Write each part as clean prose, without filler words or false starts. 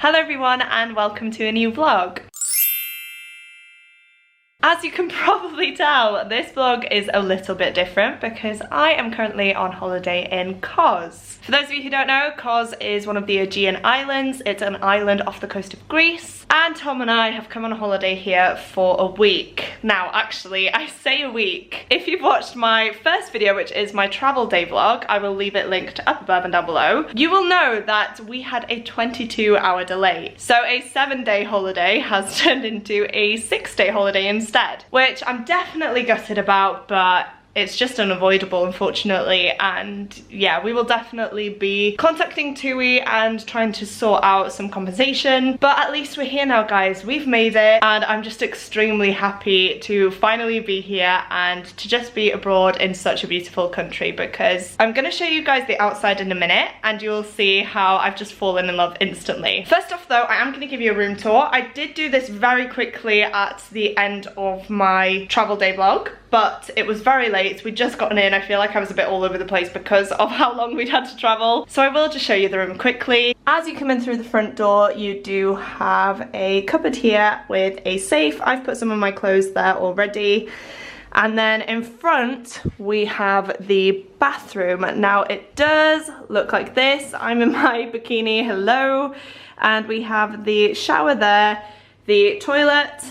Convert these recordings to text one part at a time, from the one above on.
Hello everyone and welcome to a new vlog. As you can probably tell, this vlog is a little bit different because I am currently on holiday in KOS. For those of you who don't know, KOS is one of the Aegean islands. It's an island off the coast of Greece. And Tom and I have come on a holiday here for a week. Now, actually, I say a week. If you've watched my first video, which is my travel day vlog, I will leave it linked up above and down below, you will know that we had a 22-hour delay. So a 7-day holiday has turned into a 6-day holiday instead, which I'm definitely gutted about, but it's just unavoidable, unfortunately. And yeah, we will definitely be contacting TUI and trying to sort out some compensation, but at least we're here now, guys. We've made it, and I'm just extremely happy to finally be here and to just be abroad in such a beautiful country, because I'm gonna show you guys the outside in a minute and you'll see how I've just fallen in love instantly. First off though, I am gonna give you a room tour. I did do this very quickly at the end of my travel day vlog, but it was very late. We'd just gotten in. I feel like I was a bit all over the place because of how long we'd had to travel. So I will just show you the room quickly. As you come in through the front door, you do have a cupboard here with a safe. I've put some of my clothes there already. And then in front, we have the bathroom. Now it does look like this. I'm in my bikini, hello. And we have the shower there, the toilet,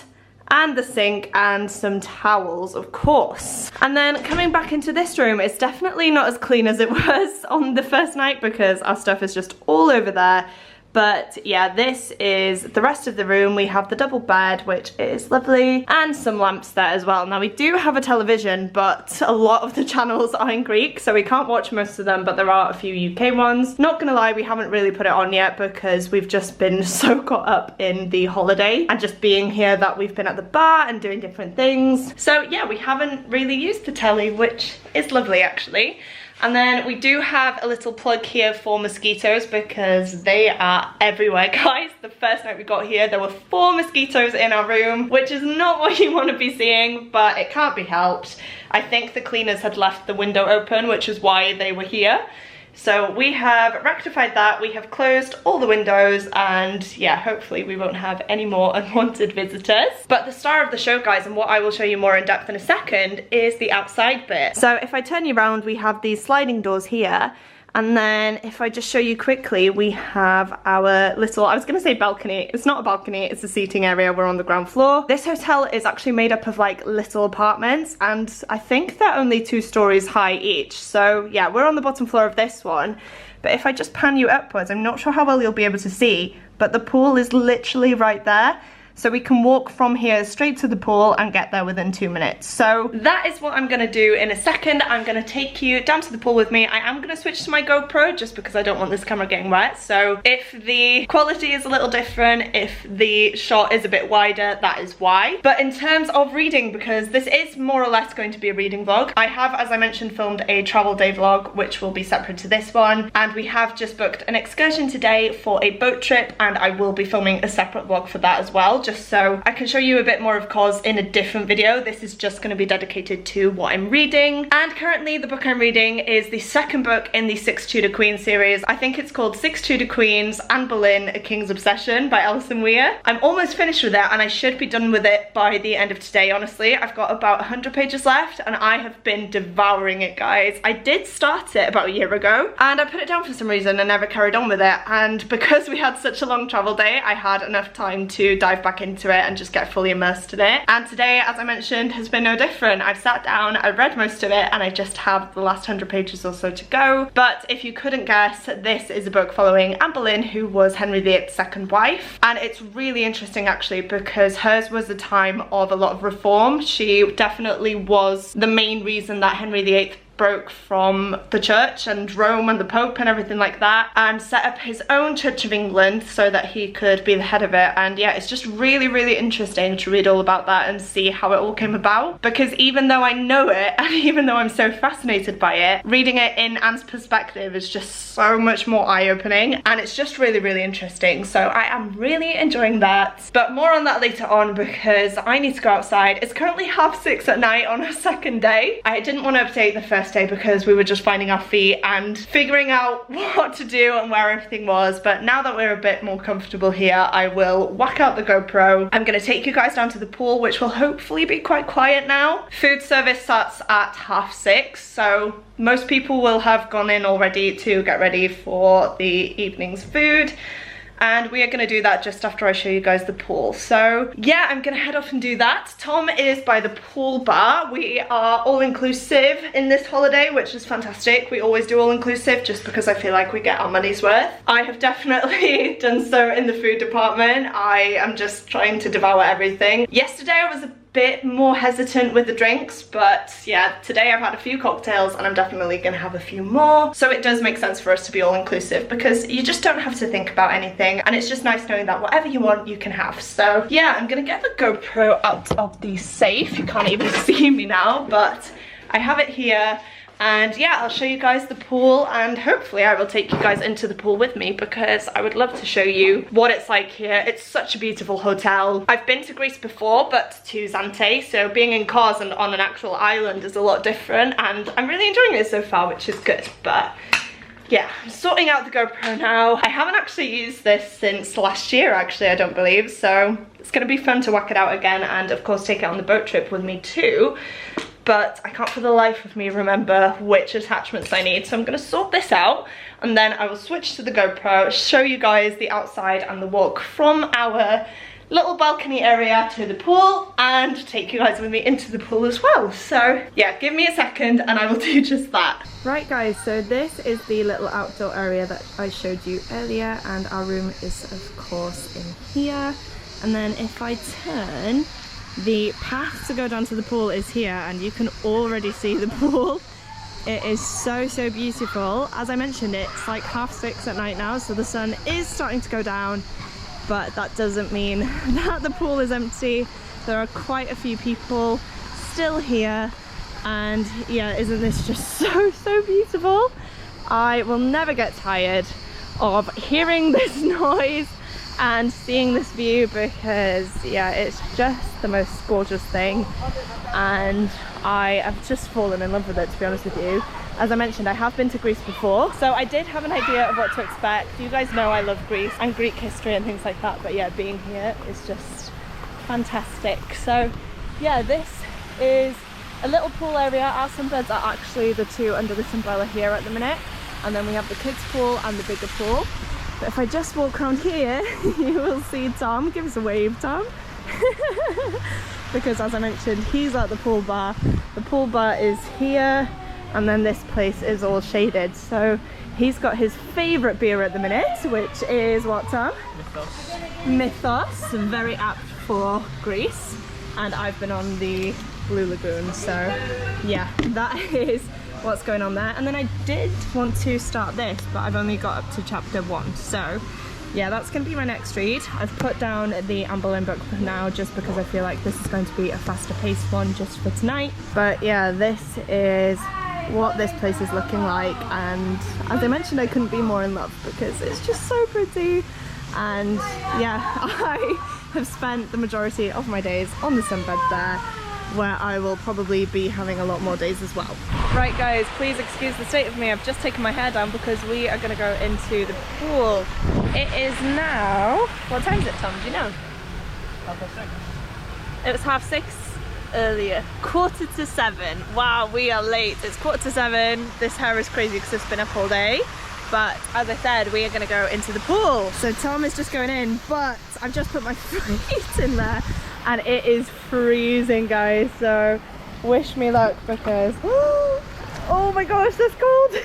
and the sink, and some towels, of course. And then coming back into this room, it's definitely not as clean as it was on the first night because our stuff is just all over there. But yeah, this is the rest of the room. We have the double bed, which is lovely, and some lamps there as well. Now we do have a television, but a lot of the channels are in Greek, so we can't watch most of them, but there are a few UK ones. Not gonna lie, we haven't really put it on yet because we've just been so caught up in the holiday and just being here that we've been at the bar and doing different things. So yeah, we haven't really used the telly, which is lovely actually. And then we do have a little plug here for mosquitoes because they are everywhere, guys. The first night we got here, there were 4 mosquitoes in our room, which is not what you want to be seeing, but it can't be helped. I think the cleaners had left the window open, which is why they were here. So we have rectified that, we have closed all the windows, and yeah, hopefully we won't have any more unwanted visitors. But the star of the show, guys, and what I will show you more in depth in a second, is the outside bit. So if I turn you around, we have these sliding doors here. And then if I just show you quickly, we have our little, I was gonna say balcony. It's not a balcony, it's a seating area. We're on the ground floor. This hotel is actually made up of like little apartments, and I think they're only 2 stories high each. So yeah, we're on the bottom floor of this one. But if I just pan you upwards, I'm not sure how well you'll be able to see, but the pool is literally right there. So we can walk from here straight to the pool and get there within 2 minutes. So that is what I'm gonna do in a second. I'm gonna take you down to the pool with me. I am gonna switch to my GoPro just because I don't want this camera getting wet. So if the quality is a little different, if the shot is a bit wider, that is why. But in terms of reading, because this is more or less going to be a reading vlog, I have, as I mentioned, filmed a travel day vlog, which will be separate to this one. And we have just booked an excursion today for a boat trip, and I will be filming a separate vlog for that as well, just so I can show you a bit more of KOS in a different video. This is just going to be dedicated to what I'm reading. And currently the book I'm reading is the second book in the 6 Tudor Queens series. I think it's called 6 Tudor Queens, Anne Boleyn, A King's Obsession by Alison Weir. I'm almost finished with it, and I should be done with it by the end of today, honestly. I've got about 100 pages left, and I have been devouring it, guys. I did start it about a year ago, and I put it down for some reason and never carried on with it. And because we had such a long travel day, I had enough time to dive back into it and just get fully immersed in it. And today, as I mentioned, has been no different. I've sat down, I read most of it, and I just have the last 100 pages or so to go. But if you couldn't guess, this is a book following Anne Boleyn, who was Henry VIII's second wife. And it's really interesting actually because hers was a time of a lot of reform. She definitely was the main reason that Henry VIII broke from the church and Rome and the Pope and everything like that, and set up his own Church of England so that he could be the head of it. And yeah, it's just really, really interesting to read all about that and see how it all came about, because even though I know it and even though I'm so fascinated by it, reading it in Anne's perspective is just so much more eye-opening, and it's just really, really interesting. So I am really enjoying that, but more on that later on because I need to go outside. It's currently 6:30 at night on a second day. I didn't want to update the first yesterday because we were just finding our feet and figuring out what to do and where everything was. But now that we're a bit more comfortable here, I will whack out the GoPro. I'm gonna take you guys down to the pool, which will hopefully be quite quiet now. Food service starts at 6:30, so most people will have gone in already to get ready for the evening's food. And we are gonna do that just after I show you guys the pool. So yeah, I'm gonna head off and do that. Tom is by the pool bar. We are all-inclusive in this holiday, which is fantastic. We always do all-inclusive just because I feel like we get our money's worth. I have definitely done so in the food department. I am just trying to devour everything. Yesterday I was a bit more hesitant with the drinks, but yeah, today I've had a few cocktails and I'm definitely gonna have a few more. So it does make sense for us to be all inclusive because you just don't have to think about anything, and it's just nice knowing that whatever you want you can have. So yeah, I'm gonna get the GoPro out of the safe. You can't even see me now, but I have it here. And yeah, I'll show you guys the pool, and hopefully I will take you guys into the pool with me because I would love to show you what it's like here. It's such a beautiful hotel. I've been to Greece before, but to Zante, so being in KOS and on an actual island is a lot different, and I'm really enjoying it so far, which is good. But yeah, I'm sorting out the GoPro now. I haven't actually used this since last year, actually, I don't believe, so it's gonna be fun to whack it out again, and of course take it on the boat trip with me too. But I can't for the life of me remember which attachments I need, so I'm gonna sort this out and then I will switch to the GoPro, show you guys the outside and the walk from our little balcony area to the pool, and take you guys with me into the pool as well. So yeah, give me a second and I will do just that. Right guys, so this is the little outdoor area that I showed you earlier, and our room is of course in here. And then if I turn, the path to go down to the pool is here, and you can already see the pool. It is so beautiful. As I mentioned, it's like 6:30 at night now, so the sun is starting to go down, but that doesn't mean that the pool is empty. There are quite a few people still here, and yeah, isn't this just so beautiful? I will never get tired of hearing this noise and seeing this view because yeah, it's just the most gorgeous thing, and I have just fallen in love with it, to be honest with you. As I mentioned, I have been to Greece before, so I did have an idea of what to expect. You guys know I love Greece and Greek history and things like that, but yeah, being here is just fantastic. So yeah, this is a little pool area. Our sunbeds are actually the two under this umbrella here at the minute, and then we have the kids pool and the bigger pool. But if I just walk around here, you will see Tom. Give us a wave, Tom. Because as I mentioned, he's at the pool bar. The pool bar is here, and then this place is all shaded. So he's got his favourite beer at the minute, which is what, Tom? Mythos. Very apt for Greece. And I've been on the Blue Lagoon, so yeah, that is what's going on there. And then I did want to start this, but I've only got up to chapter 1, so yeah, that's going to be my next read. I've put down the Anne Boleyn book for now just because I feel like this is going to be a faster paced one just for tonight. But yeah, this is what this place is looking like, and as I mentioned, I couldn't be more in love because it's just so pretty. And yeah, I have spent the majority of my days on the sunbed there, where I will probably be having a lot more days as well. Right guys, please excuse the state of me. I've just taken my hair down because we are going to go into the pool. It is now, what time is it, Tom? Do you know? 6:30. It was 6:30 earlier. 6:45. Wow, we are late. It's 6:45. This hair is crazy because it's been up all day. But as I said, we are going to go into the pool. So Tom is just going in, but I've just put my feet in there and it is freezing, guys. So wish me luck because, oh my gosh, that's cold.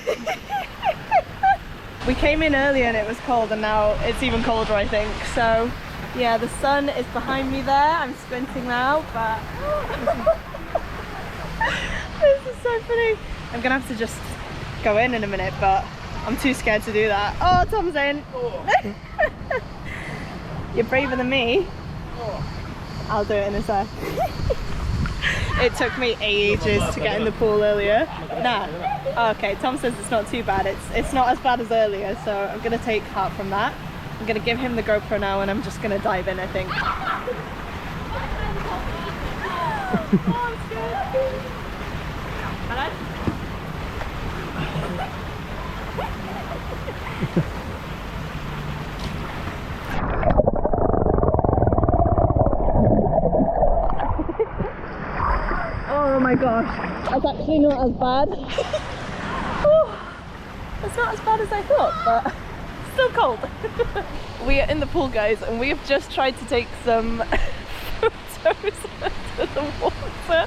We came in earlier and it was cold, and now it's even colder, I think. So yeah, the sun is behind me there. I'm squinting now, but this is so funny. I'm gonna have to just go in a minute, but I'm too scared to do that. Oh, Tom's in. Oh. You're braver than me. Oh. I'll do it in a sec. It took me ages to get in the pool earlier. Nah. Oh, okay, Tom says it's not too bad. It's not as bad as earlier, so I'm gonna take heart from that. I'm gonna give him the GoPro now, and I'm just gonna dive in, I think. Oh, I'm scared. Hello? Oh my gosh, that's actually not as bad. It's not as bad as I thought, but still cold. We are in the pool, guys, and we have just tried to take some photos under the water,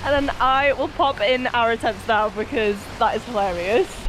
and then I will pop in our attempts now because that is hilarious.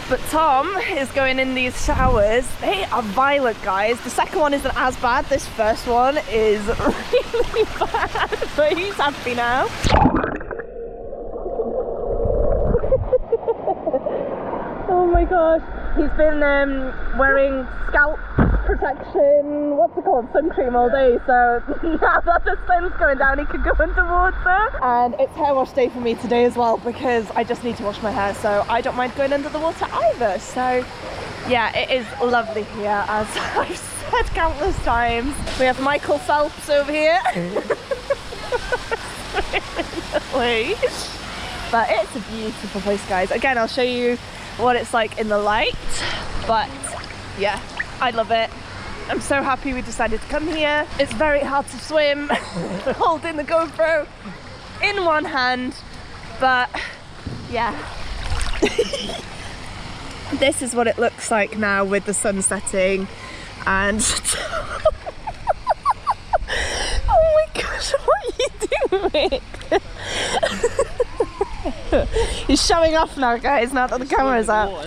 But Tom is going in these showers. They are violent, guys. The second one isn't as bad. This first one is really bad, but he's happy now. Oh my gosh. He's been wearing scalp protection, what's it called, sun cream all day, so now that the sun's going down he can go underwater. And it's hair wash day for me today as well because I just need to wash my hair, so I don't mind going under the water either. So yeah, it is lovely here, as I've said countless times. We have Michael Phelps over here. But it's a beautiful place, guys. Again, I'll show you what it's like in the light, but yeah, I love it. I'm so happy we decided to come here. It's very hard to swim holding the GoPro in one hand, but yeah. This is what it looks like now with the sun setting, and oh my gosh, what are you doing? He's showing off now, guys, now that the camera's out.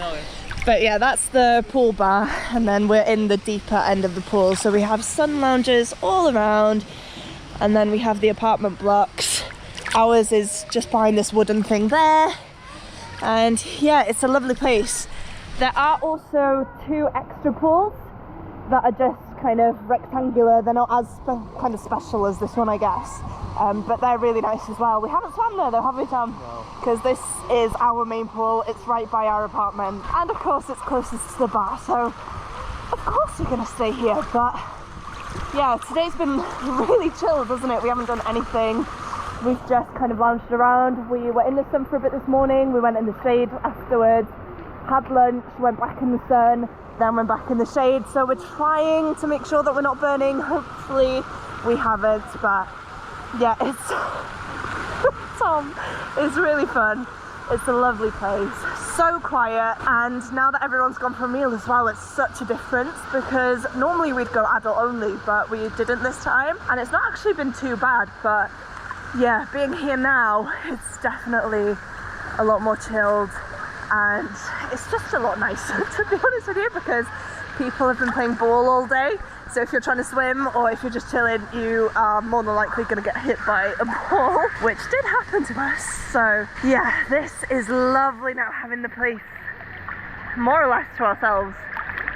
But yeah, that's the pool bar, and then we're in the deeper end of the pool, so we have sun lounges all around, and then we have the apartment blocks. Ours is just behind this wooden thing there, and yeah, it's a lovely place. There are also 2 extra pools that are just kind of rectangular. They're not as kind of special as this one, I guess, but they're really nice as well. We haven't swam there though, have we, Tom? No. Because this is our main pool, it's right by our apartment, and of course it's closest to the bar, so of course we're going to stay here. But yeah, today's been really chill, doesn't it? We haven't done anything, we've just kind of lounged around. We were in the sun for a bit this morning, we went in the shade afterwards, had lunch, went back in the sun, then went back in the shade, so we're trying to make sure that we're not burning. Hopefully we haven't, but yeah, it's Tom, it's really fun. It's a lovely place, so quiet, and now that everyone's gone for a meal as well, it's such a difference, because normally we'd go adult only, but we didn't this time, and it's not actually been too bad. But yeah, being here now, it's definitely a lot more chilled, and it's just a lot nicer, to be honest with you, because people have been playing ball all day. So if you're trying to swim, or if you're just chilling, you are more than likely going to get hit by a ball, which did happen to us. So yeah, this is lovely now, having the place more or less to ourselves.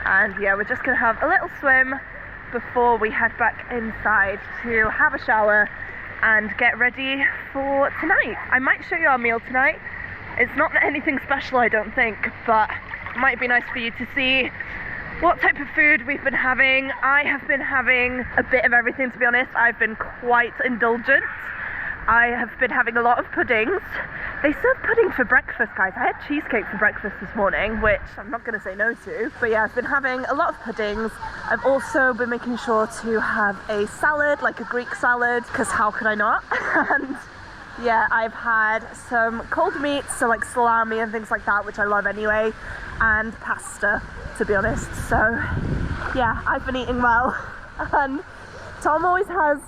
And yeah, we're just going to have a little swim before we head back inside to have a shower and get ready for tonight. I might show you our meal tonight. It's not anything special, I don't think, but it might be nice for you to see what type of food we've been having. I have been having a bit of everything, to be honest. I've been quite indulgent. I have been having a lot of puddings. They serve pudding for breakfast, guys. I had cheesecake for breakfast this morning, which I'm not going to say no to. But yeah, I've been having a lot of puddings. I've also been making sure to have a salad, like a Greek salad, because how could I not? And yeah, I've had some cold meats, so like salami and things like that, which I love anyway, and pasta, to be honest. So yeah, I've been eating well, and Tom always has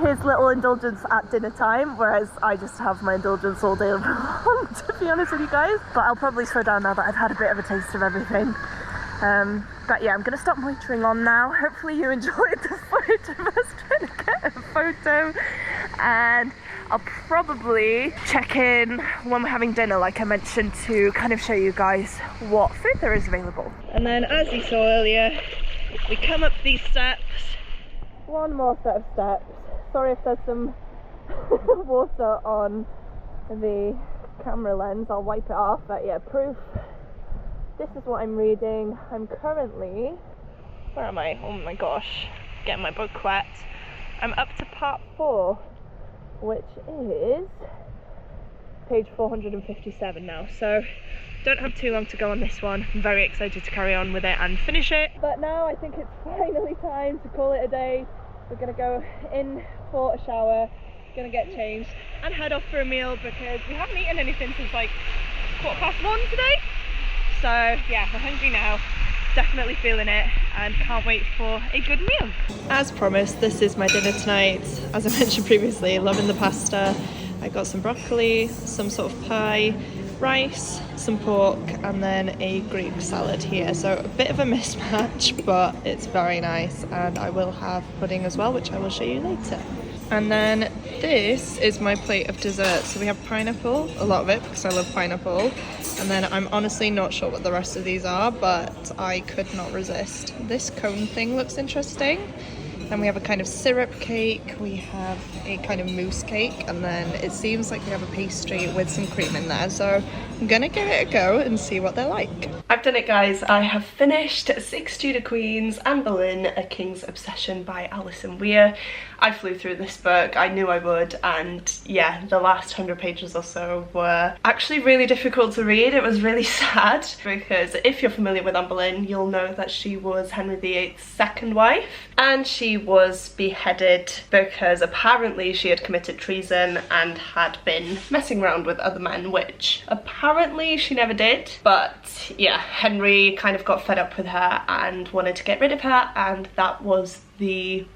his little indulgence at dinner time, whereas I just have my indulgence all day long, to be honest with you guys. But I'll probably slow down now that I've had a bit of a taste of everything. But yeah, I'm going to stop motoring on now. Hopefully you enjoyed the footage of us trying to get a photo, and I'll probably check in when we're having dinner, like I mentioned, to kind of show you guys what food there is available. And then, as you saw earlier, we come up these steps, one more set of steps. Sorry if there's some water on the camera lens, I'll wipe it off, but yeah, proof. This is what I'm reading. I'm currently, where am I? Oh my gosh, getting my book wet. I'm up to part 4, which is page 457 now, so don't have too long to go on this one. I'm very excited to carry on with it and finish it. But now I think it's finally time to call it a day. We're gonna go in for a shower, gonna get changed and head off for a meal because we haven't eaten anything since like 1:15 today. So yeah, we're hungry now, definitely feeling it, and can't wait for a good meal. As promised, this is my dinner tonight. As I mentioned previously, loving the pasta. I got some broccoli, some sort of pie, rice, some pork, and then a Greek salad here. So a bit of a mismatch, but it's very nice. And I will have pudding as well, which I will show you later. And then this is my plate of dessert. So we have pineapple, a lot of it because I love pineapple. And then I'm honestly not sure what the rest of these are, but I could not resist. This cone thing looks interesting. Then we have a kind of syrup cake, we have a kind of mousse cake, and then it seems like we have a pastry with some cream in there. So I'm gonna give it a go and see what they're like. I've done it, guys. I have finished 6 Tudor Queens, Anne Boleyn, A King's Obsession by Alison Weir. I flew through this book, I knew I would, and yeah, the last 100 pages or so were actually really difficult to read. It was really sad because if you're familiar with Anne Boleyn, you'll know that she was Henry VIII's second wife, and she was beheaded because apparently she had committed treason and had been messing around with other men, which apparently she never did. But yeah, Henry kind of got fed up with her and wanted to get rid of her, and that was the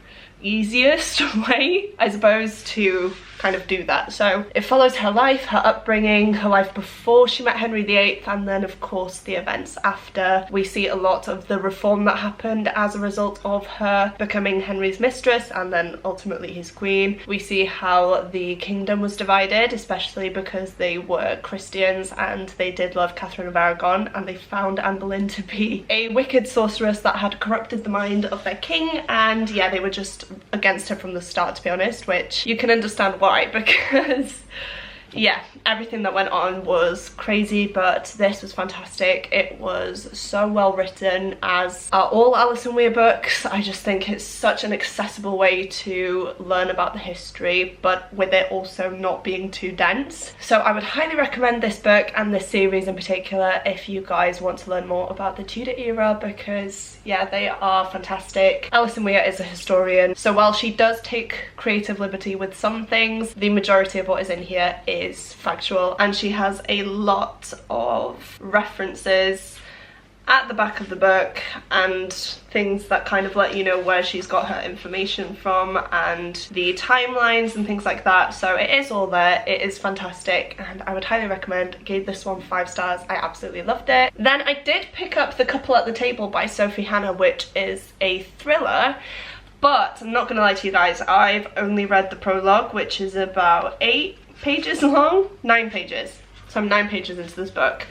easiest way, I suppose, to kind of do that. So it follows her life, her upbringing, her life before she met Henry VIII, and then of course the events after. We see a lot of the reform that happened as a result of her becoming Henry's mistress and then ultimately his queen. We see how the kingdom was divided, especially because they were Christians and they did love Catherine of Aragon, and they found Anne Boleyn to be a wicked sorceress that had corrupted the mind of their king, and yeah, they were just against her from the start, to be honest, which you can understand why, because yeah, everything that went on was crazy, but this was fantastic. It was so well written, as are all Alison Weir books. I just think it's such an accessible way to learn about the history, but with it also not being too dense. So I would highly recommend this book and this series in particular if you guys want to learn more about the Tudor era, because yeah, they are fantastic. Alison Weir is a historian, so while she does take creative liberty with some things, the majority of what is in here is factual, and she has a lot of references at the back of the book and things that kind of let you know where she's got her information from and the timelines and things like that. So it is all there. It is fantastic and I would highly recommend. I gave this one 5 stars. I absolutely loved it. Then I did pick up The Couple at the Table by Sophie Hannah, which is a thriller. But I'm not gonna lie to you guys, I've only read the prologue, which is about 8 pages long, 9 pages. So I'm 9 pages into this book.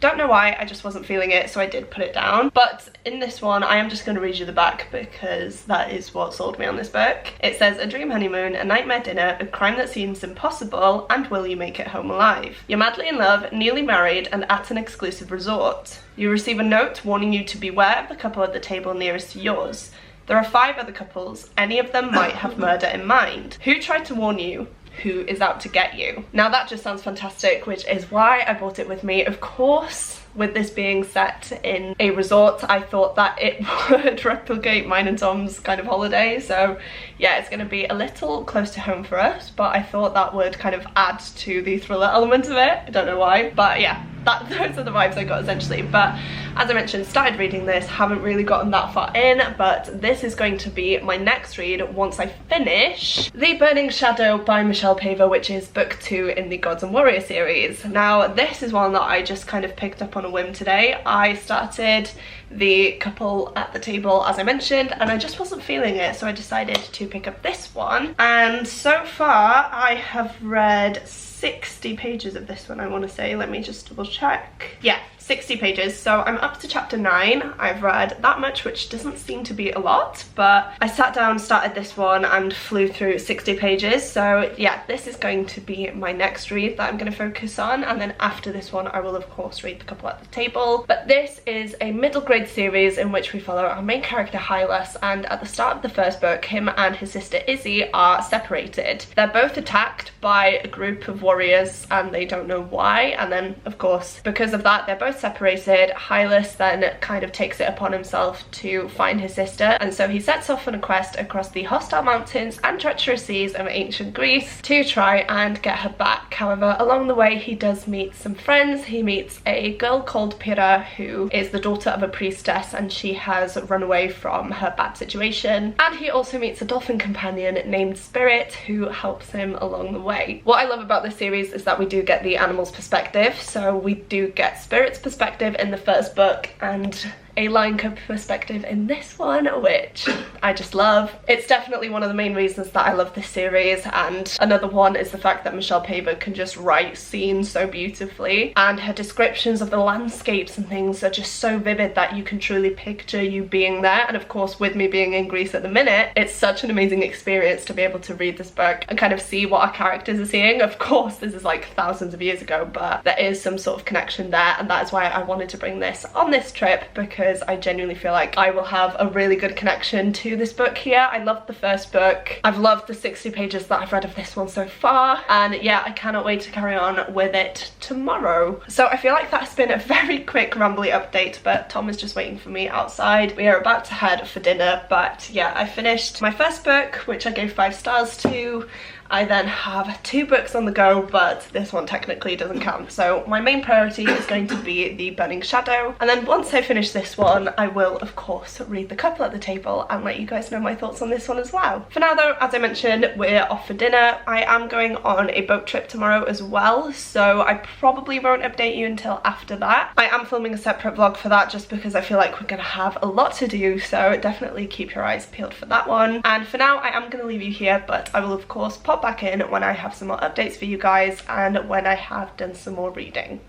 Don't know why, I just wasn't feeling it, so I did put it down. But in this one, I am just going to read you the back because that is what sold me on this book. It says, a dream honeymoon, a nightmare dinner, a crime that seems impossible, and will you make it home alive? You're madly in love, newly married, and at an exclusive resort. You receive a note warning you to beware of the couple at the table nearest to yours. There are 5 other couples, any of them might have murder in mind. Who tried to warn you? Who is out to get you? Now that just sounds fantastic, which is why I brought it with me. Of course, with this being set in a resort, I thought that it would replicate mine and Tom's kind of holiday. So yeah, it's going to be a little close to home for us, but I thought that would kind of add to the thriller element of it. I don't know why, but yeah, those are the vibes I got essentially. But as I mentioned, started reading this, haven't really gotten that far in, but this is going to be my next read once I finish The Burning Shadow by Michelle Paver, which is book 2 in the Gods and Warrior series. Now this is one that I just kind of picked up on a whim today. I started The Couple at the Table, as I mentioned, and I just wasn't feeling it, so I decided to pick up this one. And so far I have read 60 pages of this one, I want to say. Let me just double check. Yeah, 60 pages, so I'm up to chapter 9. I've read that much, which doesn't seem to be a lot, but I sat down, started this one and flew through 60 pages. So yeah, this is going to be my next read that I'm going to focus on, and then after this one I will of course read The Couple at the Table. But this is a middle grade series in which we follow our main character Hylas, and at the start of the first book, him and his sister Izzy are separated. They're both attacked by a group of warriors and they don't know why, and then of course because of that they're both separated. Hylas then kind of takes it upon himself to find his sister, and so he sets off on a quest across the hostile mountains and treacherous seas of ancient Greece to try and get her back. However, along the way he does meet some friends. He meets a girl called Pyrrha, who is the daughter of a priestess, and she has run away from her bad situation. And he also meets a dolphin companion named Spirit, who helps him along the way. What I love about this series is that we do get the animal's perspective. So we do get Spirit's perspective in the first book and a lion cub perspective in this one, which I just love. It's definitely one of the main reasons that I love this series, and another one is the fact that Michelle Paver can just write scenes so beautifully, and her descriptions of the landscapes and things are just so vivid that you can truly picture you being there. And of course, with me being in Greece at the minute, it's such an amazing experience to be able to read this book and kind of see what our characters are seeing. Of course, this is like thousands of years ago, but there is some sort of connection there, and that is why I wanted to bring this on this trip, because I genuinely feel like I will have a really good connection to this book here. I loved the first book. I've loved the 60 pages that I've read of this one so far, and yeah, I cannot wait to carry on with it tomorrow. So I feel like that's been a very quick rambly update, but Tom is just waiting for me outside. We are about to head for dinner, but yeah, I finished my first book, which I gave 5 stars to. I then have 2 books on the go, but this one technically doesn't count. So my main priority is going to be The Burning Shadow. And then once I finish this one, I will of course read The Couple at the Table and let you guys know my thoughts on this one as well. For now though, as I mentioned, we're off for dinner. I am going on a boat trip tomorrow as well, so I probably won't update you until after that. I am filming a separate vlog for that just because I feel like we're gonna have a lot to do, so definitely keep your eyes peeled for that one. And for now, I am gonna leave you here, but I will of course pop back in when I have some more updates for you guys and when I have done some more reading.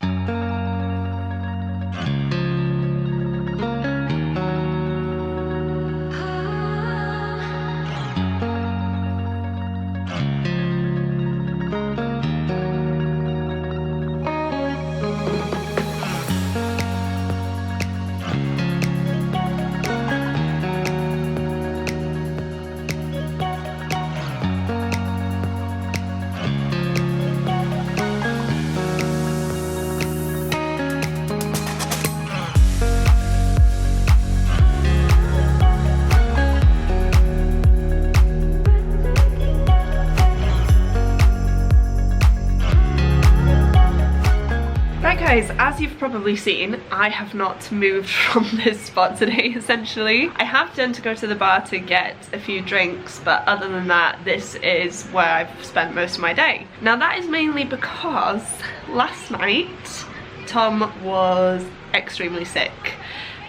Guys, as you've probably seen, I have not moved from this spot today, essentially. I have done to go to the bar to get a few drinks, but other than that, this is where I've spent most of my day. Now that is mainly because last night, Tom was extremely sick.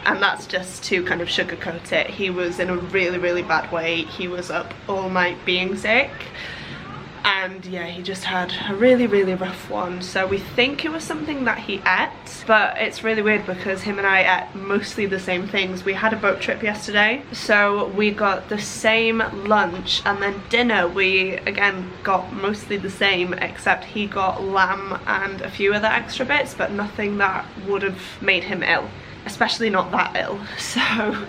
And that's just to kind of sugarcoat it. He was in a really, really bad way. He was up all night being sick. And yeah, he just had a really, really rough one. So we think it was something that he ate, but it's really weird because him and I ate mostly the same things. We had a boat trip yesterday, so we got the same lunch, and then dinner we again got mostly the same, except he got lamb and a few other extra bits, but nothing that would have made him ill, especially not that ill. So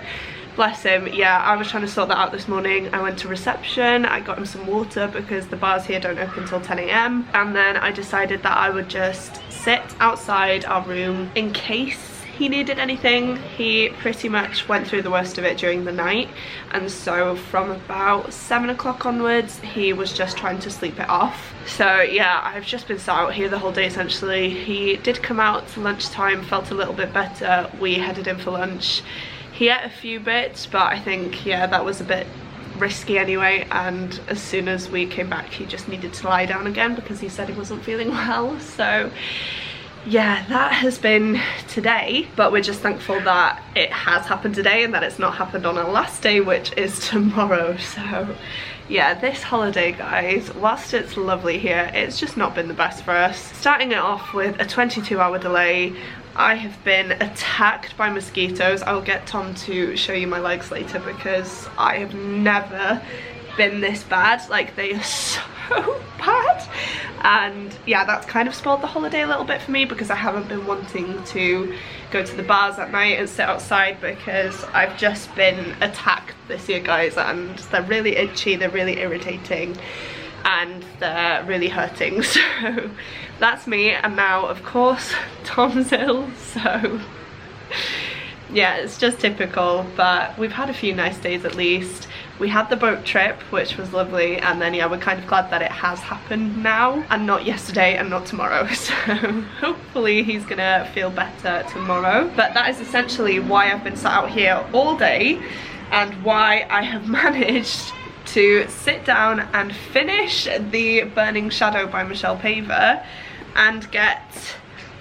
bless him. Yeah, I was trying to sort that out this morning. I went to reception, I got him some water because the bars here don't open until 10 AM, and then I decided that I would just sit outside our room in case he needed anything, he pretty much went through the worst of it during the night, and so from about 7 o'clock onwards he was just trying to sleep it off. So yeah, I've just been sat out here the whole day essentially. He did come out to lunchtime, felt a little bit better, we headed in for lunch. He ate a few bits, but I think, yeah, that was a bit risky anyway, and as soon as we came back he just needed to lie down again because he said he wasn't feeling well. So yeah, that has been today, but we're just thankful that it has happened today and that it's not happened on our last day, which is tomorrow. So yeah, this holiday, guys, whilst it's lovely here, it's just not been the best for us. Starting it off with a 22-hour delay. I have been attacked by mosquitoes. I'll get Tom to show you my legs later because I have never been this bad. Like, they are so bad. And yeah, that's kind of spoiled the holiday a little bit for me because I haven't been wanting to go to the bars at night and sit outside because I've just been attacked this year, guys, and they're really itchy, they're really irritating, and they're really hurting. So that's me. And now of course Tom's ill, so yeah, it's just typical, but we've had a few nice days at least. We had the boat trip, which was lovely, and then yeah, we're kind of glad that it has happened now and not yesterday and not tomorrow. So hopefully he's gonna feel better tomorrow. But that is essentially why I've been sat out here all day and why I have managed to sit down and finish The Burning Shadow by Michelle Paver and get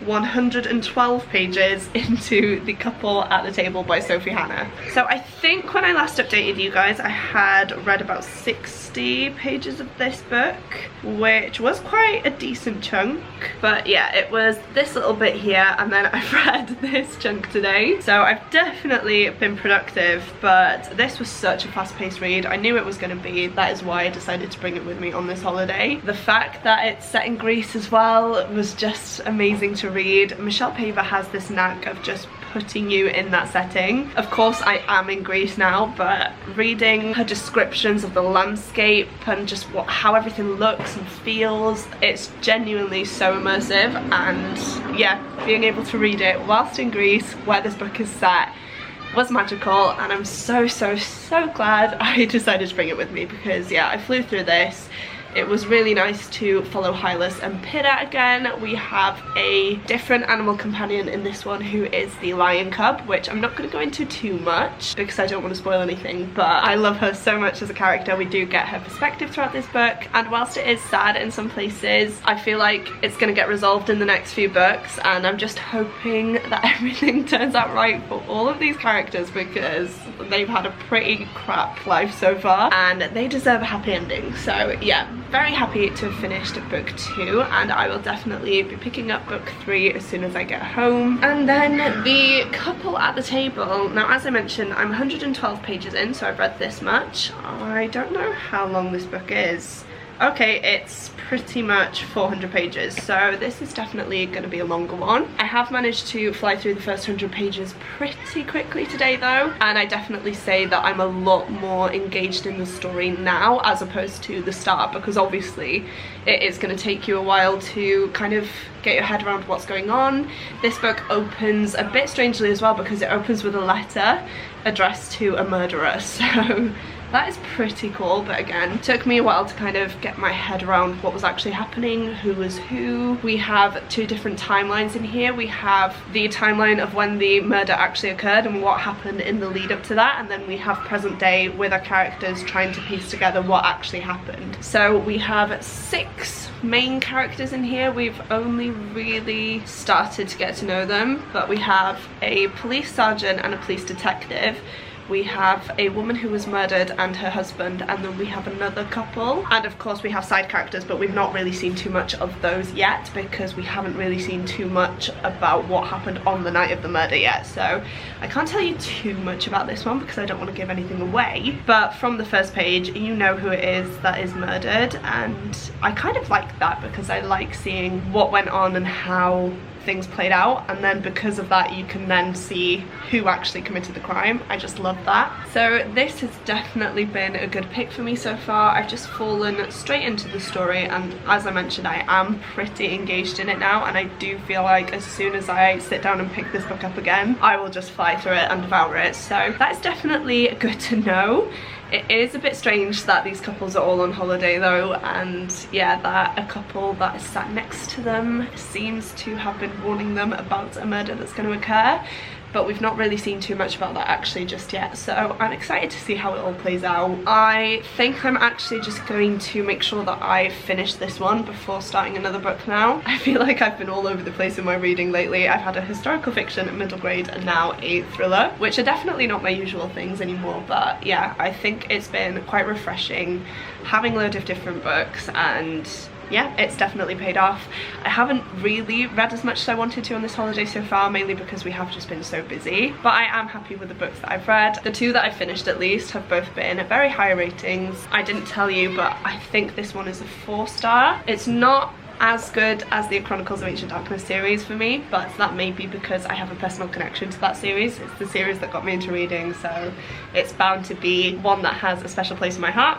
112 pages into The Couple at the Table by Sophie Hannah. So I think when I last updated you guys I had read about 60 pages of this book, which was quite a decent chunk. But yeah, it was this little bit here and then I've read this chunk today. So I've definitely been productive, but this was such a fast-paced read. I knew it was going to be. That is why I decided to bring it with me on this holiday. The fact that it's set in Greece as well was just amazing to read. Michelle Paver has this knack of just putting you in that setting. Of course I am in Greece now, but reading her descriptions of the landscape and just how everything looks and feels, it's genuinely so immersive. And yeah, being able to read it whilst in Greece where this book is set was magical, and I'm so glad I decided to bring it with me because yeah, I flew through this. It was really nice to follow Hylas and Pida again. We have a different animal companion in this one who is the lion cub, which I'm not going to go into too much because I don't want to spoil anything, but I love her so much as a character. We do get her perspective throughout this book, and whilst it is sad in some places, I feel like it's going to get resolved in the next few books, and I'm just hoping that everything turns out right for all of these characters because they've had a pretty crap life so far and they deserve a happy ending. So yeah, very happy to have finished book 2, and I will definitely be picking up book 3 as soon as I get home. And then The Couple at the Table. Now, as I mentioned, I'm 112 pages in, so I've read this much. I don't know how long this book is. Okay, it's pretty much 400 pages, so this is definitely going to be a longer one. I have managed to fly through the first 100 pages pretty quickly today though, and I definitely say that I'm a lot more engaged in the story now as opposed to the start, because obviously it is going to take you a while to kind of get your head around what's going on. This book opens a bit strangely as well because it opens with a letter addressed to a murderer, so that is pretty cool. But again, it took me a while to kind of get my head around what was actually happening, who was who. We have 2 different timelines in here. We have the timeline of when the murder actually occurred and what happened in the lead up to that, and then we have present day with our characters trying to piece together what actually happened. So we have 6 main characters in here. We've only really started to get to know them, but we have a police sergeant and a police detective. We have a woman who was murdered and her husband, and then we have another couple, and of course we have side characters, but we've not really seen too much of those yet because we haven't really seen too much about what happened on the night of the murder yet. So I can't tell you too much about this one because I don't want to give anything away, but from the first page you know who it is that is murdered, and I kind of like that because I like seeing what went on and how things played out, and then because of that you can then see who actually committed the crime. I just love that. So this has definitely been a good pick for me so far. I've just fallen straight into the story, and as I mentioned, I am pretty engaged in it now, and I do feel like as soon as I sit down and pick this book up again, I will just fly through it and devour it. So that's definitely good to know. It is a bit strange that these couples are all on holiday though, and yeah, that a couple that is sat next to them seems to have been warning them about a murder that's going to occur, but we've not really seen too much about that actually just yet, so I'm excited to see how it all plays out. I think I'm actually just going to make sure that I finish this one before starting another book now. I feel like I've been all over the place in my reading lately. I've had a historical fiction, a middle grade, and now a thriller, which are definitely not my usual things anymore, but yeah, I think it's been quite refreshing having a load of different books, and yeah, it's definitely paid off. I haven't really read as much as I wanted to on this holiday so far, mainly because we have just been so busy, but I am happy with the books that I've read. The two that I've finished at least have both been very high ratings. I didn't tell you, but I think this one is a 4-star. It's not as good as the Chronicles of Ancient Darkness series for me, but that may be because I have a personal connection to that series. It's the series that got me into reading, so it's bound to be one that has a special place in my heart.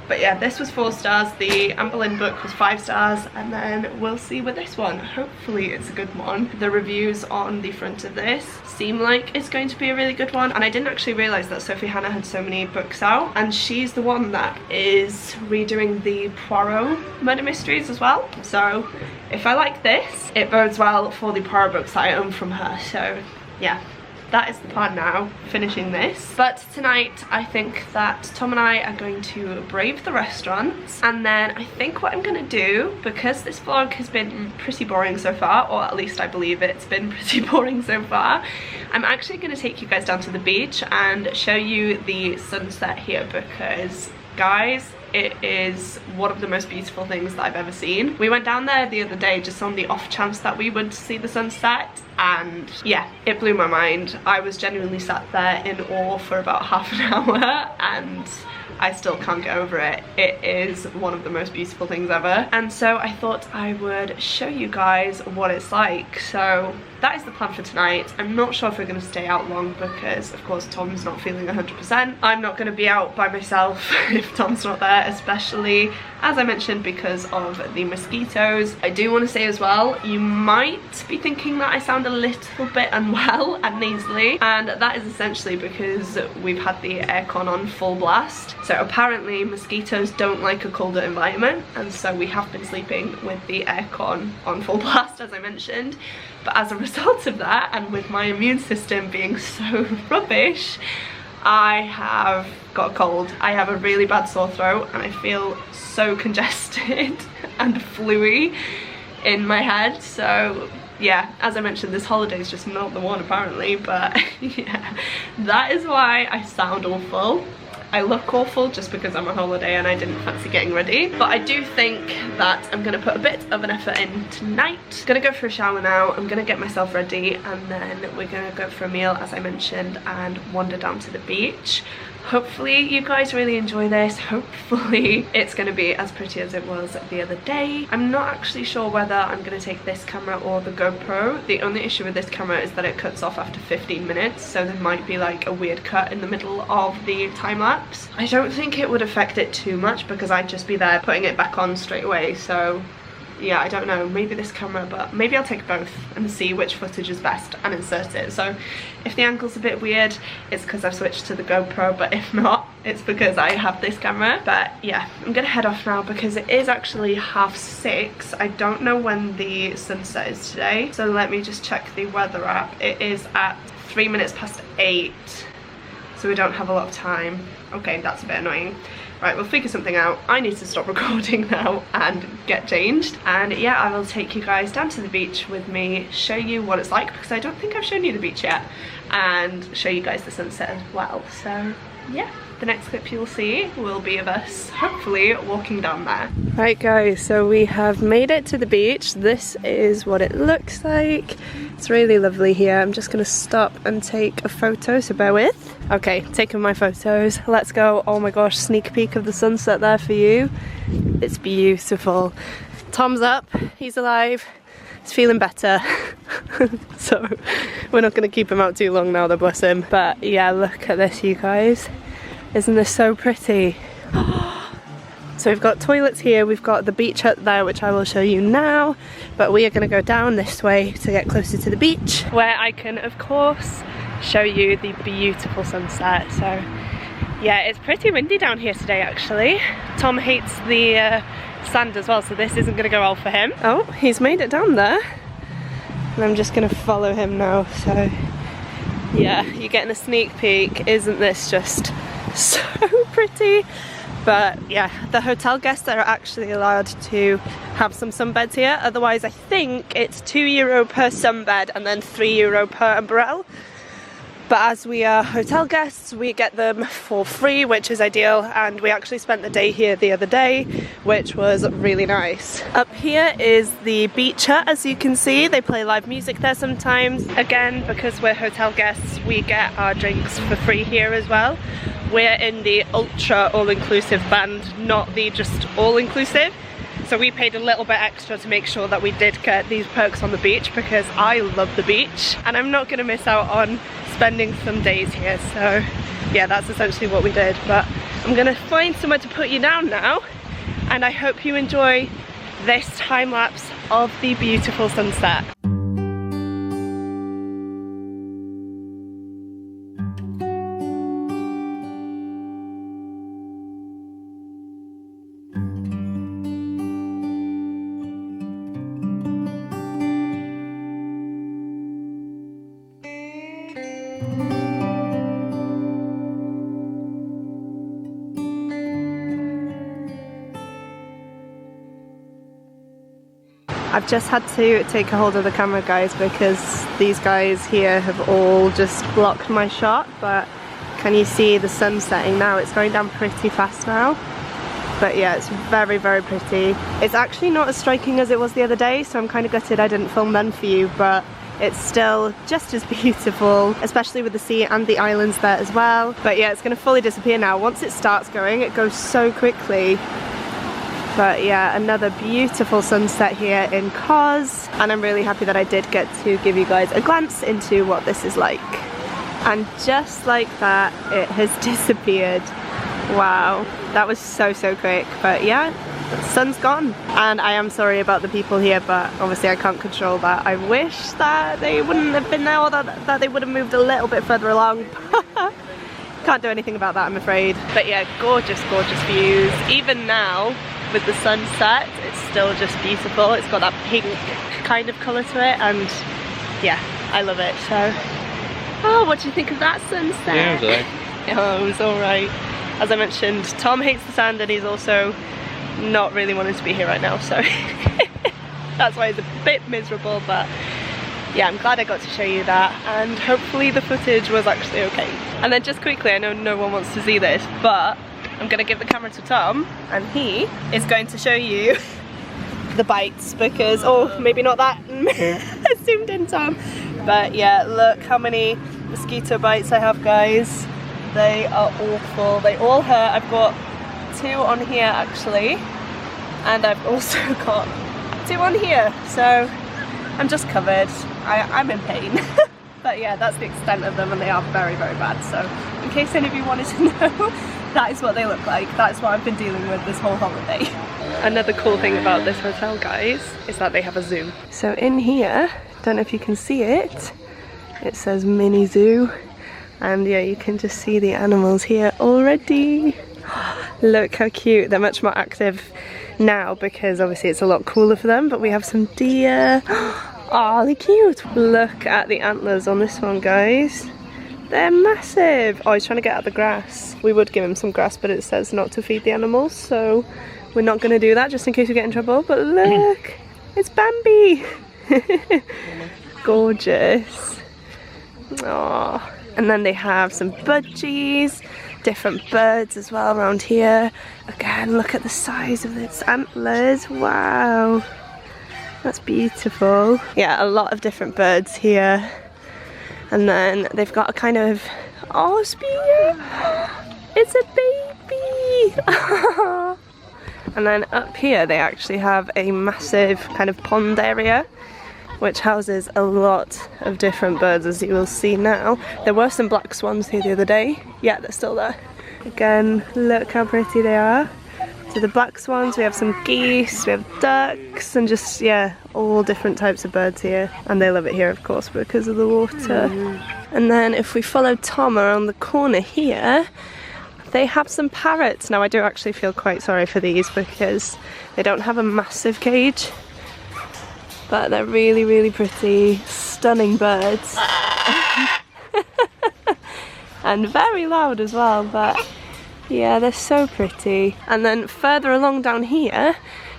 But yeah, this was 4 stars, the Anne Boleyn book was 5 stars, and then we'll see with this one. Hopefully it's a good one. The reviews on the front of this seem like it's going to be a really good one, and I didn't actually realise that Sophie Hannah had so many books out, and she's the one that is redoing the Poirot murder mysteries as well. So if I like this, it bodes well for the Poirot books that I own from her, so yeah. That is the plan now, finishing this. But tonight I think that Tom and I are going to brave the restaurants, and then I think what I'm gonna do, because this vlog has been pretty boring so far, or at least I believe it's been pretty boring so far, I'm actually gonna take you guys down to the beach and show you the sunset here, because guys, it is one of the most beautiful things that I've ever seen. We went down there the other day just on the off chance that we would see the sunset, and yeah, it blew my mind. I was genuinely sat there in awe for about half an hour, and I still can't get over it. It is one of the most beautiful things ever, and so I thought I would show you guys what it's like. So that is the plan for tonight. I'm not sure if we're going to stay out long because of course Tom's not feeling 100%. I'm not going to be out by myself if Tom's not there, especially as I mentioned because of the mosquitoes. I do want to say as well, you might be thinking that I sound a little bit unwell and nasally, and that is essentially because we've had the aircon on full blast. So apparently mosquitoes don't like a colder environment, and so we have been sleeping with the aircon on full blast, as I mentioned. But as a result of that, and with my immune system being so rubbish, I have got a cold. I have a really bad sore throat, and I feel so congested and fluey in my head. So yeah, as I mentioned, this holiday is just not the one apparently, but yeah, that is why I sound awful. I look awful just because I'm on holiday and I didn't fancy getting ready, but I do think that I'm gonna put a bit of an effort in tonight. Gonna go for a shower now, I'm gonna get myself ready, and then we're gonna go for a meal as I mentioned and wander down to the beach. Hopefully you guys really enjoy this. Hopefully it's going to be as pretty as it was the other day. I'm not actually sure whether I'm going to take this camera or the GoPro. The only issue with this camera is that it cuts off after 15 minutes, so there might be like a weird cut in the middle of the time lapse. I don't think it would affect it too much because I'd just be there putting it back on straight away, so yeah, I don't know, maybe this camera, but maybe I'll take both and see which footage is best and insert it. So if the angle's a bit weird, it's because I've switched to the GoPro, but if not, it's because I have this camera. But yeah, I'm gonna head off now because it is actually 6:30. I don't know when the sunset is today, so let me just check the weather app. It is at 3 minutes past 8, so we don't have a lot of time. Okay, that's a bit annoying. Right, we'll figure something out. I need to stop recording now and get changed. And yeah, I will take you guys down to the beach with me, show you what it's like, because I don't think I've shown you the beach yet, and show you guys the sunset as well. So yeah, the next clip you'll see will be of us hopefully walking down there. Right guys, so we have made it to the beach. This is what it looks like. It's really lovely here. I'm just gonna stop and take a photo, so bear with. Okay, taking my photos. Let's go. Oh my gosh, sneak peek of the sunset there for you. It's beautiful. Tom's up, he's alive. He's feeling better. So we're not going to keep him out too long now, though, bless him. But yeah, look at this, you guys. Isn't this so pretty? So we've got toilets here, we've got the beach hut there, which I will show you now, but we are going to go down this way to get closer to the beach, where I can of course show you the beautiful sunset. So yeah, it's pretty windy down here today actually. Tom hates the sand as well, so this isn't going to go well for him. Oh, he's made it down there, and I'm just going to follow him now. So yeah, you're getting a sneak peek. Isn't this just so pretty? But yeah, the hotel guests are actually allowed to have some sunbeds here. Otherwise, I think it's €2 per sunbed and then €3 per umbrella. But as we are hotel guests, we get them for free, which is ideal. And we actually spent the day here the other day, which was really nice. Up here is the beach hut, as you can see. They play live music there sometimes. Again, because we're hotel guests, we get our drinks for free here as well. We're in the ultra all-inclusive band, not the just all-inclusive. So we paid a little bit extra to make sure that we did get these perks on the beach, because I love the beach and I'm not going to miss out on spending some days here. So yeah, that's essentially what we did. But I'm going to find somewhere to put you down now, and I hope you enjoy this time lapse of the beautiful sunset. I've just had to take a hold of the camera, guys, because these guys here have all just blocked my shot. But can you see the sun setting now? It's going down pretty fast now. But yeah, it's very, very pretty. It's actually not as striking as it was the other day, so I'm kind of gutted I didn't film then for you, but it's still just as beautiful, especially with the sea and the islands there as well. But yeah, it's going to fully disappear now. Once it starts going, it goes so quickly. But yeah, another beautiful sunset here in KOS, and I'm really happy that I did get to give you guys a glance into what this is like. And just like that, it has disappeared. Wow, that was so quick. But yeah, the sun's gone. And I am sorry about the people here, but obviously I can't control that. I wish that they wouldn't have been there, or that they would have moved a little bit further along. Can't do anything about that, I'm afraid. But yeah, gorgeous, gorgeous views. Even now, with the sunset, it's still just beautiful. It's got that pink kind of colour to it, and yeah, I love it. So, oh, what do you think of that sunset? Yeah, it was alright. Oh, it was alright. As I mentioned, Tom hates the sand, and he's also not really wanting to be here right now, so that's why he's a bit miserable. But yeah, I'm glad I got to show you that, and hopefully the footage was actually okay. And then just quickly, I know no one wants to see this, but I'm going to give the camera to Tom, and he is going to show you the bites, because, oh, maybe not that zoomed in, Tom, but yeah, look how many mosquito bites I have, guys. They are awful. They all hurt. I've got 2 on here actually, and I've also got 2 on here, so I'm just covered. I'm in pain. But yeah, that's the extent of them, and they are very, very bad. So in case any of you wanted to know, that is what they look like. That's what I've been dealing with this whole holiday. Another cool thing about this hotel, guys, is that they have a zoo. So in here, don't know if you can see it, it says mini zoo. And yeah, you can just see the animals here already. Look how cute. They're much more active now because obviously it's a lot cooler for them, but we have some deer. Oh, they're cute. Look at the antlers on this one, guys. They're massive. Oh, he's trying to get out of the grass. We would give him some grass, but it says not to feed the animals, so we're not going to do that just in case we get in trouble. But look, it's Bambi. Gorgeous. Oh, and then they have some budgies, different birds as well around here. Again, look at the size of its antlers. Wow, that's beautiful. Yeah, a lot of different birds here. And then they've got a kind of, oh, it's a baby. And then up here they actually have a massive kind of pond area which houses a lot of different birds, as you will see now. There were some black swans here the other day. Yeah, they're still there. Again, look how pretty they are. So the black swans, we have some geese, we have ducks, and just, yeah, all different types of birds here. And they love it here, of course, because of the water. And then if we follow Tom around the corner here, they have some parrots. Now I do actually feel quite sorry for these because they don't have a massive cage, but they're really, really pretty, stunning birds. And very loud as well, but yeah, they're so pretty. And then further along down here,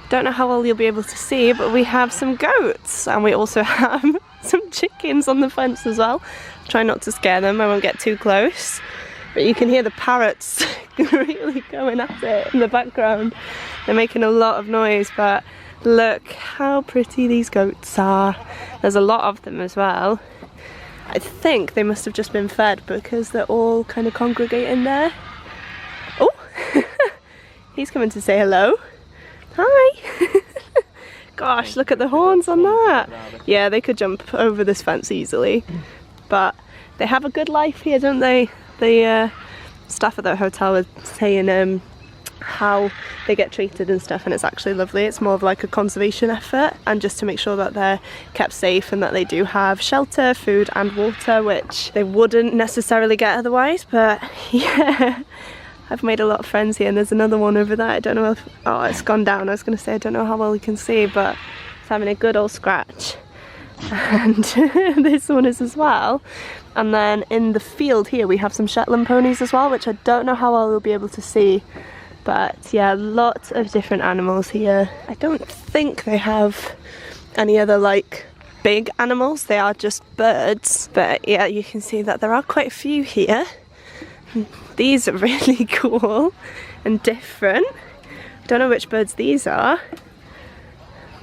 don't know how well you'll be able to see, but we have some goats, and we also have some chickens on the fence as well. Try not to scare them, I won't get too close. But you can hear the parrots really going at it in the background. They're making a lot of noise, but look how pretty these goats are. There's a lot of them as well. I think they must have just been fed because they're all kind of congregating there. Oh, he's coming to say hello. Hi. Gosh, look at the horns on that. Yeah, they could jump over this fence easily. But they have a good life here, don't they? The staff at the hotel were saying how they get treated and stuff, and it's actually lovely. It's more of like a conservation effort, and just to make sure that they're kept safe and that they do have shelter, food and water, which they wouldn't necessarily get otherwise. But yeah, I've made a lot of friends here, and there's another one over there. I don't know if, oh, it's gone down. I was going to say, I don't know how well you can see, but it's having a good old scratch. And this one is as well. And then in the field here we have some Shetland ponies as well, which I don't know how well we'll be able to see. But yeah, lots of different animals here. I don't think they have any other like big animals, they are just birds. But yeah, you can see that there are quite a few here. These are really cool and different. Don't know which birds these are,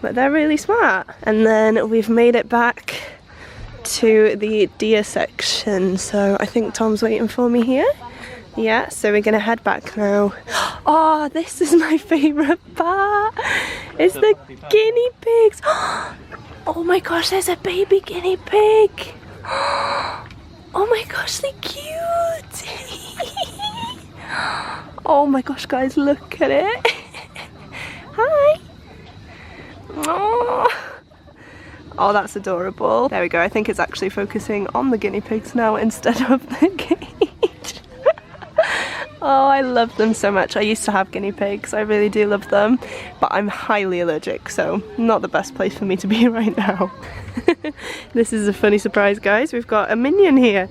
but they're really smart. And then we've made it back to the deer section, so I think Tom's waiting for me here. Yeah, so we're gonna head back now. Oh, this is my favourite part. It's the guinea pigs. Oh my gosh, there's a baby guinea pig. Oh my gosh, they're cute. Oh my gosh, guys, look at it. Hi. Oh, that's adorable. There we go. I think it's actually focusing on the guinea pigs now instead of the cage. Oh, I love them so much. I used to have guinea pigs. I really do love them, but I'm highly allergic, so not the best place for me to be right now. This is a funny surprise, guys. We've got a minion here.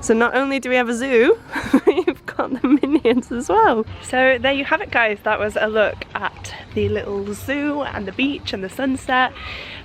So not only do we have a zoo, we've got the minions as well. So there you have it, guys. That was a look at the little zoo and the beach and the sunset.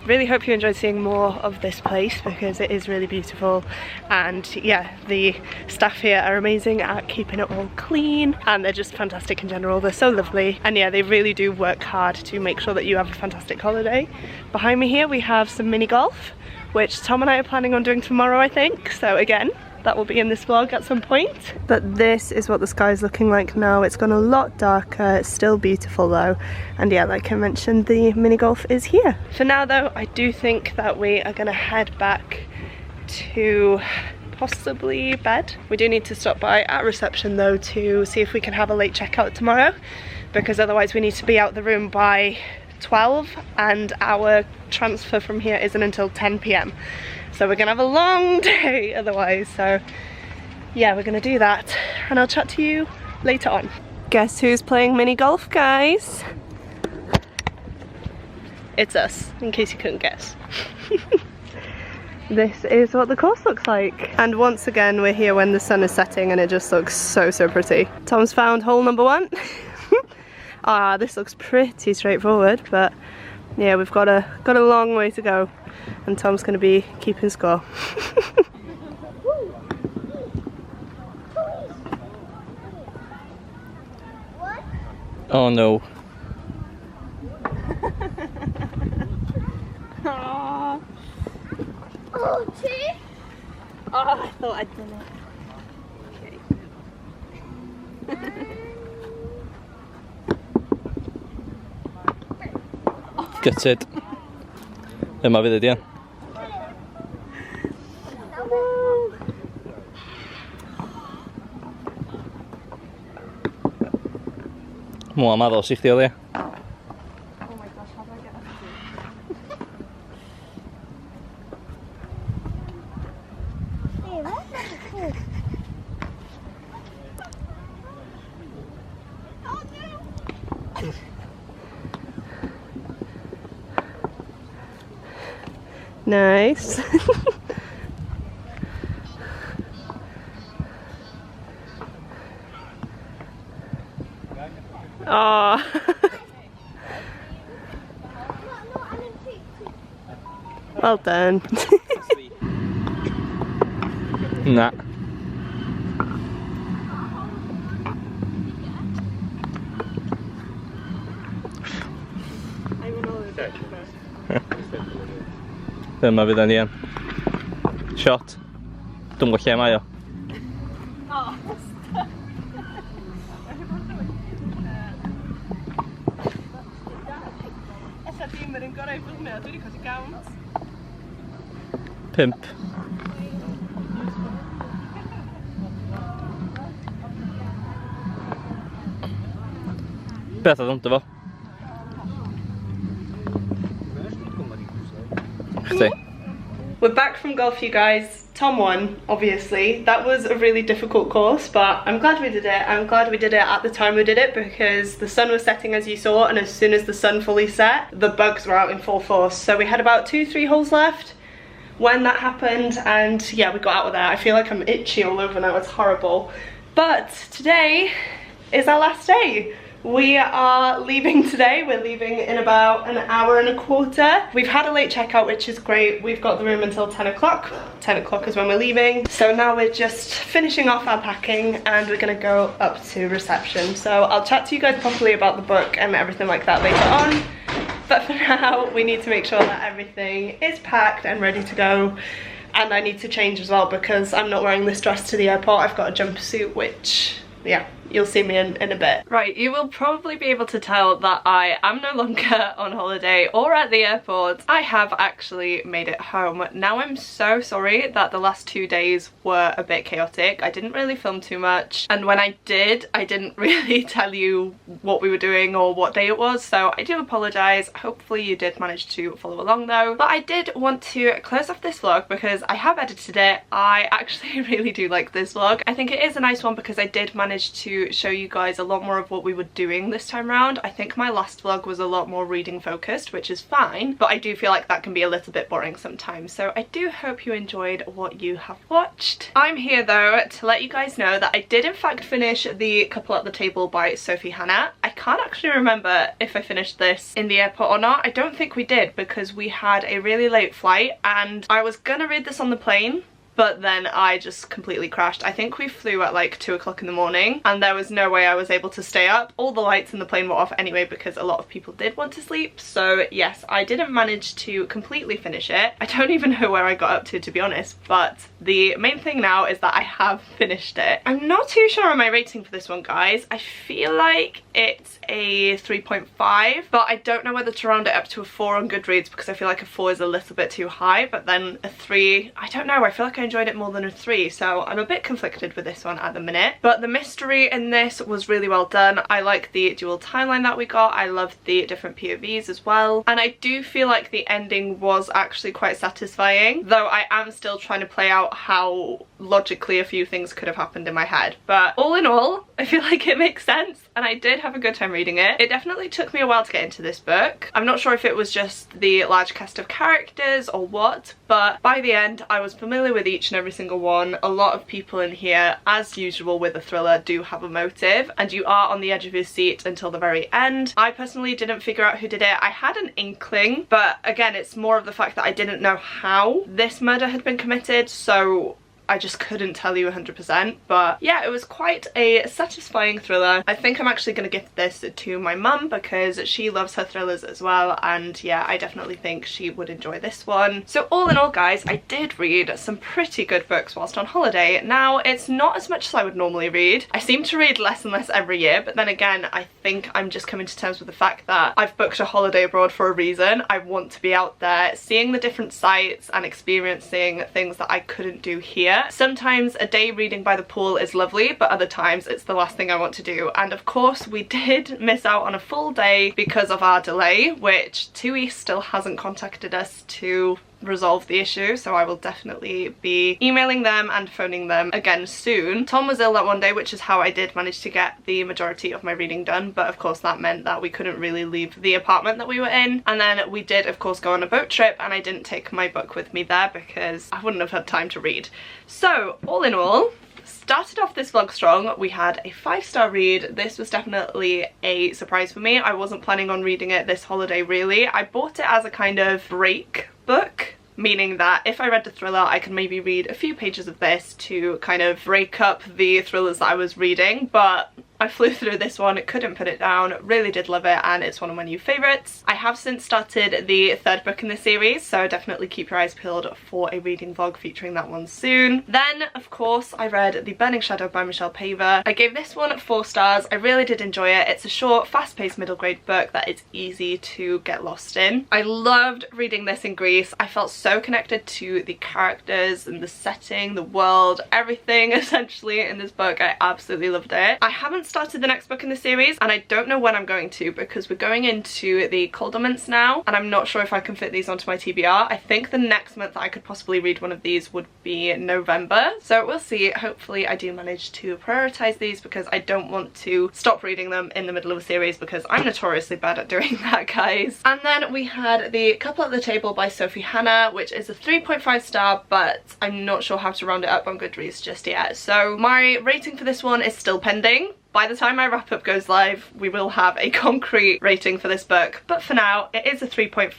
Really hope you enjoyed seeing more of this place because it is really beautiful, and yeah, the staff here are amazing at keeping it all clean, and they're just fantastic in general. They're so lovely, and yeah, they really do work hard to make sure that you have a fantastic holiday. Behind me here we have some mini golf, which Tom and I are planning on doing tomorrow, I think. So again, that will be in this vlog at some point. But this is what the sky is looking like now. It's gone a lot darker, it's still beautiful though. And yeah, like I mentioned, the mini golf is here. For now though, I do think that we are gonna head back to possibly bed. We do need to stop by at reception though to see if we can have a late checkout tomorrow, because otherwise we need to be out the room by 12 and our transfer from here isn't until 10 PM. So we're gonna have a long day otherwise, so yeah, we're gonna do that, and I'll chat to you later on. Guess who's playing mini golf, guys? It's us, in case you couldn't guess. This is what the course looks like. And once again, we're here when the sun is setting and it just looks so, so pretty. Tom's found hole number 1. Ah, this looks pretty straightforward, but yeah, we've got a long way to go, and Tom's going to be keeping score. Oh no. Oh, I thought I'd done it. Okay. Gutted. Dyma fydd ydi. Må ha med oss i olje. Oh my gosh, how do I get that to Nice. Oh. Well done. Nah. Dyma fydd yn un. Shot. Dwi'n gwybod lle mae o. Ella dim yr un gorau i ffilmio, dwi wedi colli gawnt. 5. Beth oedd hwnt efo? Chdi. We're back from golf, you guys. Tom won, obviously. That was a really difficult course, but I'm glad we did it. I'm glad we did it at the time we did it because the sun was setting, as you saw, and as soon as the sun fully set, the bugs were out in full force. So we had about 2-3 holes left when that happened, and yeah, we got out of there. I feel like I'm itchy all over now, it's horrible. But today is our last day. We are leaving today. We're leaving in about an hour and a quarter. We've had a late checkout, which is great. We've got the room until 10 o'clock. 10 o'clock is when we're leaving. So now we're just finishing off our packing and we're gonna go up to reception. So I'll chat to you guys properly about the book and everything like that later on. But for now, we need to make sure that everything is packed and ready to go. And I need to change as well because I'm not wearing this dress to the airport. I've got a jumpsuit, which, yeah, you'll see me in a bit. Right, you will probably be able to tell that I am no longer on holiday or at the airport. I have actually made it home. Now I'm so sorry that the last 2 days were a bit chaotic. I didn't really film too much, and when I did, I didn't really tell you what we were doing or what day it was, so I do apologise. Hopefully you did manage to follow along though. But I did want to close off this vlog because I have edited it. I actually really do like this vlog. I think it is a nice one because I did manage to show you guys a lot more of what we were doing this time round. I think my last vlog was a lot more reading focused, which is fine, but I do feel like that can be a little bit boring sometimes, so I do hope you enjoyed what you have watched. I'm here though to let you guys know that I did in fact finish The Couple at the Table by Sophie Hannah. I can't actually remember if I finished this in the airport or not. I don't think we did because we had a really late flight and I was gonna read this on the plane, but then I just completely crashed. I think we flew at like 2 o'clock in the morning and there was no way I was able to stay up. All the lights in the plane were off anyway because a lot of people did want to sleep. So yes, I didn't manage to completely finish it. I don't even know where I got up to be honest, but the main thing now is that I have finished it. I'm not too sure on my rating for this one, guys. I feel like it's a 3.5, but I don't know whether to round it up to a 4 on Goodreads because I feel like a 4 is a little bit too high, but then a 3, I don't know, I feel like I enjoyed it more than a 3, so I'm a bit conflicted with this one at the minute. But the mystery in this was really well done. I like the dual timeline that we got. I love the different POVs as well, and I do feel like the ending was actually quite satisfying, though I am still trying to play out how logically a few things could have happened in my head. But all in all, I feel like it makes sense and I did have a good time reading it. It definitely took me a while to get into this book. I'm not sure if it was just the large cast of characters or what, but by the end I was familiar with each and every single one. A lot of people in here, as usual with a thriller, do have a motive and you are on the edge of your seat until the very end. I personally didn't figure out who did it. I had an inkling, but again, it's more of the fact that I didn't know how this murder had been committed, so I just couldn't tell you 100%, but yeah, it was quite a satisfying thriller. I think I'm actually going to gift this to my mum because she loves her thrillers as well, and yeah, I definitely think she would enjoy this one. So all in all, guys, I did read some pretty good books whilst on holiday. Now, it's not as much as I would normally read. I seem to read less and less every year, but then again, I think I'm just coming to terms with the fact that I've booked a holiday abroad for a reason. I want to be out there seeing the different sites and experiencing things that I couldn't do here. it. Sometimes a day reading by the pool is lovely, but other times it's the last thing I want to do. And of course we did miss out on a full day because of our delay, which TUI still hasn't contacted us to resolve the issue, so I will definitely be emailing them and phoning them again soon. Tom was ill that one day, which is how I did manage to get the majority of my reading done, but of course that meant that we couldn't really leave the apartment that we were in. And then we did of course go on a boat trip, and I didn't take my book with me there because I wouldn't have had time to read. So all in all, started off this vlog strong. We had a 5-star read. This was definitely a surprise for me. I wasn't planning on reading it this holiday really. I bought it as a kind of break book, meaning that if I read the thriller I could maybe read a few pages of this to kind of break up the thrillers that I was reading, but I flew through this one, couldn't put it down, really did love it, and it's one of my new favourites. I have since started the 3rd book in the series, so definitely keep your eyes peeled for a reading vlog featuring that one soon. Then, of course, I read The Burning Shadow by Michelle Paver. I gave this one 4 stars. I really did enjoy it. It's a short, fast-paced middle grade book that is easy to get lost in. I loved reading this in Greece. I felt so connected to the characters and the setting, the world, everything essentially in this book. I absolutely loved it. I haven't started the next book in the series, and I don't know when I'm going to, because we're going into the colder months now and I'm not sure if I can fit these onto my TBR. I think the next month that I could possibly read one of these would be November, so we'll see. Hopefully I do manage to prioritize these because I don't want to stop reading them in the middle of a series, because I'm notoriously bad at doing that, guys. And then we had The Couple at the Table by Sophie Hannah, which is a 3.5 star, but I'm not sure how to round it up on Goodreads just yet, so my rating for this one is still pending. By the time my wrap up goes live, we will have a concrete rating for this book, but for now it is a 3.5.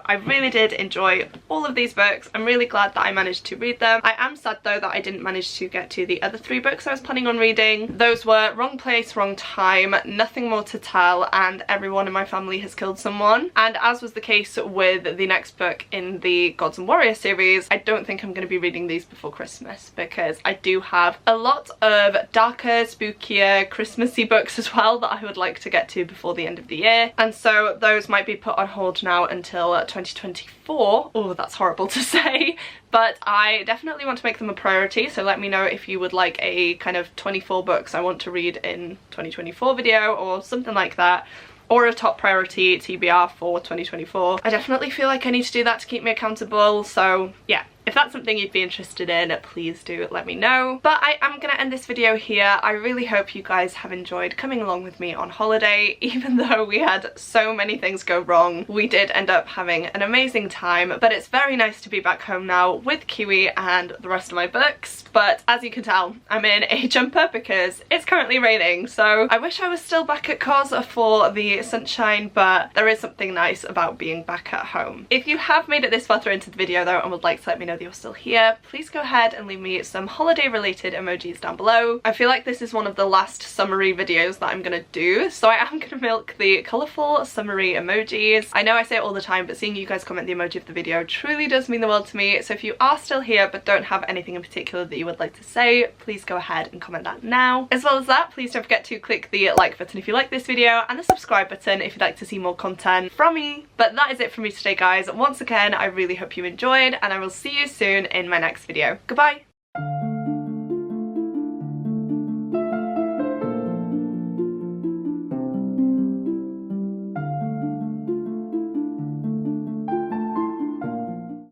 I really did enjoy all of these books. I'm really glad that I managed to read them. I am sad though that I didn't manage to get to the other 3 books I was planning on reading. Those were Wrong Place, Wrong Time, Nothing More to Tell, and Everyone in My Family Has Killed Someone. And as was the case with the next book in the Gods and Warriors series, I don't think I'm going to be reading these before Christmas, because I do have a lot of darker, spookier, Christmassy books as well that I would like to get to before the end of the year, and so those might be put on hold now until 2024. Oh, that's horrible to say, but I definitely want to make them a priority, so let me know if you would like a kind of 24 books I want to read in 2024 video or something like that, or a top priority TBR for 2024. I definitely feel like I need to do that to keep me accountable, so yeah. If that's something you'd be interested in, please do let me know. But I am gonna end this video here. I really hope you guys have enjoyed coming along with me on holiday. Even though we had so many things go wrong, we did end up having an amazing time. But it's very nice to be back home now with Kiwi and the rest of my books. But as you can tell, I'm in a jumper because it's currently raining. So I wish I was still back at KOS for the sunshine, but there is something nice about being back at home. If you have made it this far through into the video though and would like to let me know that you're still here, please go ahead and leave me some holiday related emojis down below. I feel like this is one of the last summary videos that I'm gonna do, so I am gonna milk the colourful summary emojis. I know I say it all the time, but seeing you guys comment the emoji of the video truly does mean the world to me, so if you are still here but don't have anything in particular that you would like to say, please go ahead and comment that now. As well as that, please don't forget to click the like button if you like this video, and the subscribe button if you'd like to see more content from me. But that is it for me today, guys. Once again, I really hope you enjoyed, and I will see you soon in my next video. Goodbye!